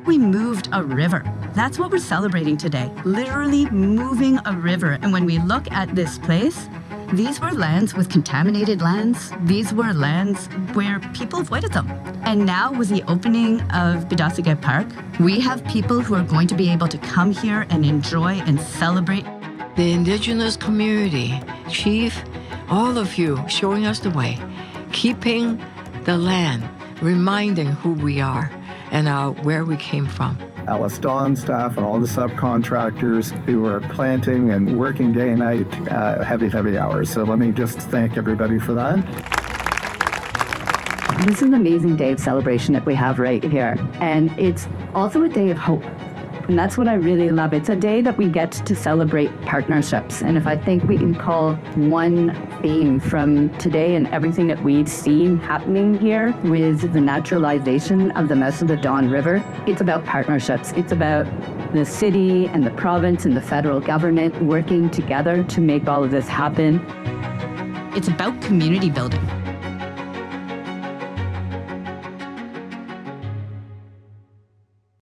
We moved a river. That's what we're celebrating today, literally moving a river. And when we look at this place, these were lands with contaminated lands. These were lands where people avoided them. And now with the opening of Biidaasige Park, we have people who are going to be able to come here and enjoy and celebrate. The Indigenous community, Chief, all of you showing us the way, keeping the land, reminding who we are and where we came from. EllisDon staff and all the subcontractors who are planting and working day and night, heavy hours. So let me just thank everybody for that. This is an amazing day of celebration that we have right here. And it's also a day of hope. And that's what I really love. It's a day that we get to celebrate partnerships. And if I think we can call one theme from today and everything that we've seen happening here with the naturalization of the mouth of the Don River, it's about partnerships. It's about the city and the province and the federal government working together to make all of this happen. It's about community building.